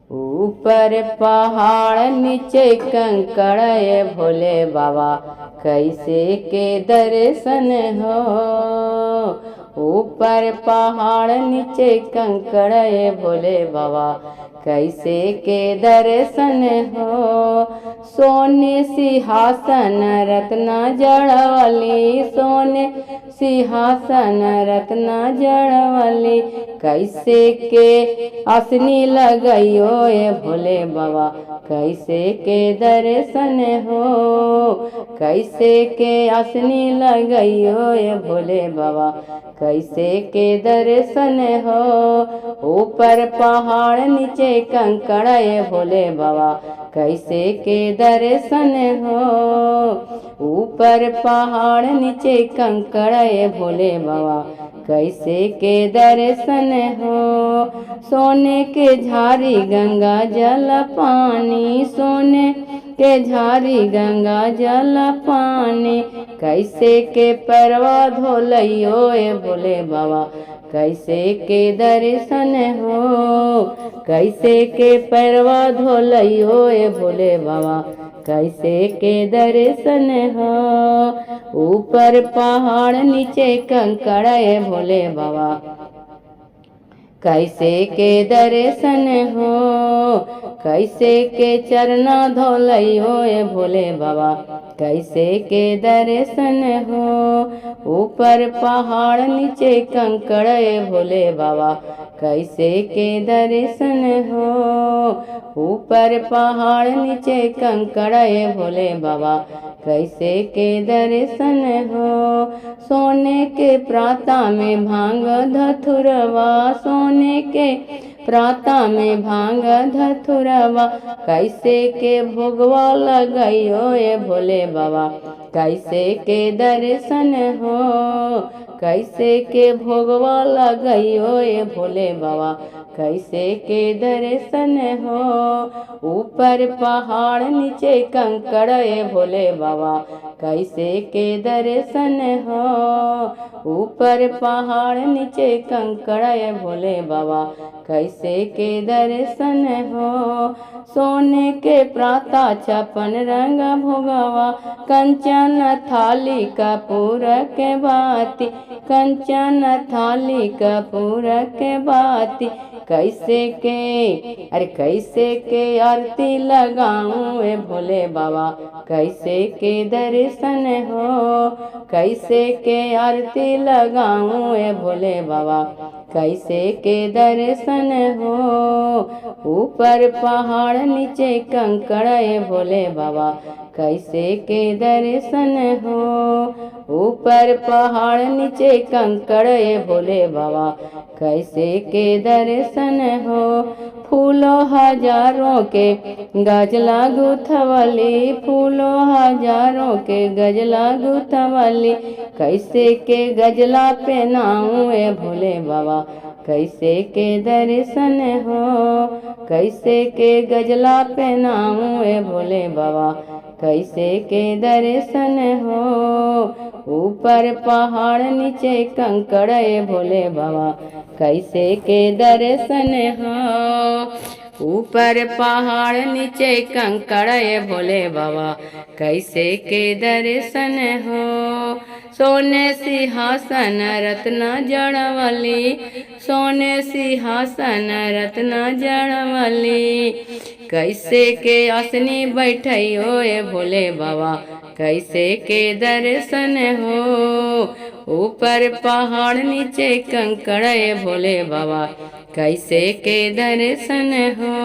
ऊपर पहाड़ नीचे कंकड़ ये भोले बाबा कैसे के दर्शन हो। ऊपर पहाड़ नीचे कंकड़ ये भोले बाबा कैसे के दर्शन हो। सोने सिंहासन रत्न जड़वली, सोने सिंहासन रत्न जड़वली कैसे के आसनी लगइयो ये भोले बाबा कैसे के दर्शन हो। कैसे के आसनी लगइयो ये भोले बाबा कैसे के दर्शन हो। ऊपर पहाड़ नीचे कंकड़ ये भोले बाबा कैसे के दर्शन हो। ऊपर पहाड़ नीचे कंकड़ ये भोले बाबा कैसे के दर्शन हो। सोने के झारी गंगा जल पानी, सोने के झारी गंगा जल पानी कैसे के परवा धोलइयो ये भोले बाबा कैसे के दर्शन हो। कैसे के परवा धोलइयो ये भोले बाबा कैसे के दर्शन हो। ऊपर पहाड़ नीचे कंकड़ ये भोले बाबा कैसे के दर्शन हो। कैसे के चरना धोलइयो ये भोले बाबा कैसे के दर्शन हो। ऊपर पहाड़ नीचे कंकड़ ये भोले बाबा कैसे के दर्शन हो। ऊपर पहाड़ नीचे कंकड़ ये भोले बाबा कैसे के दर्शन हो। सोने के प्राता में भांग धतुरवा, सोने के प्राता में भांग धतुरवा कैसे के भोगवा लगइयो ये भोले बाबा कैसे के दर्शन हो। कैसे के भोगवा लगइयो ये भोले बाबा कैसे के दर्शन हो। ऊपर पहाड़ नीचे कंकड़ ये भोले बाबा कैसे के दर्शन हो। ऊपर पहाड़ नीचे कंकड़ ये भोले बाबा कैसे के दर्शन हो। सोने के प्राता छपन रंग भोगवा कंचन थाली कपूर के बाती, कंचन थाली कपूर के बाती कैसे के अरे कैसे के आरती लगाऊं ए भोले बाबा कैसे के दर्शन हो। कैसे के आरती लगाऊं ए भोले बाबा कैसे के दर्शन हो। ऊपर पहाड़ नीचे कंकड़ ये भोले बाबा कैसे के दर्शन हो। ऊपर पहाड़ नीचे कंकड़ ये भोले बाबा कैसे के दर्शन हो। फूलों हजारों के गजला गुथवली, फूलों हजारों के गजला गुथवली कैसे के गजला पहनाऊं ए भोले बाबा कैसे के दर्शन हो। कैसे के गजला पहनाऊं ए भोले बाबा कैसे के दर्शन हो। ऊपर पहाड़ नीचे कंकड़ ये भोले बाबा कैसे के दर्शन हो। ऊपर पहाड़ नीचे कंकड़ ये भोले बाबा कैसे के दर्शन हो। सोने सिंहासन रत्न जड़वली, सोने सिंहासन रत्न जड़वली कैसे के आसनी बैठइयो ए भोले बाबा कैसे के दर्शन हो। ऊपर पहाड़ नीचे कंकड़ ये भोले बाबा कैसे के दर्शन हो।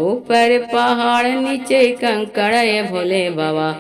ऊपर पहाड़ नीचे कंकड़ ये भोले बाबा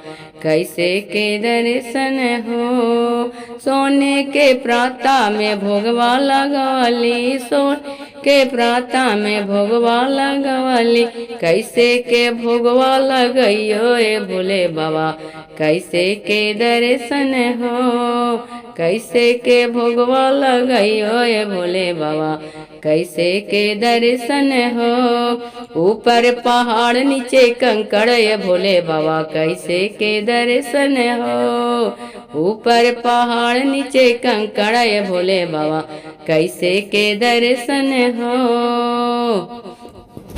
कैसे के दर्शन हो। सोने के प्राता में भोगवा लगवली, सोने के प्राता में भोगवा लगवली कैसे के भोगवा लगइयो ए भोले बाबा कैसे के दर्शन हो। कैसे के भोगवा लगइयो ए भोले बाबा कैसे के दर्शन हो। ऊपर पहाड़ नीचे कंकड़ ये भोले बाबा कैसे के दर्शन हो। ऊपर पहाड़ नीचे कंकड़ ये भोले बाबा कैसे के दर्शन हो।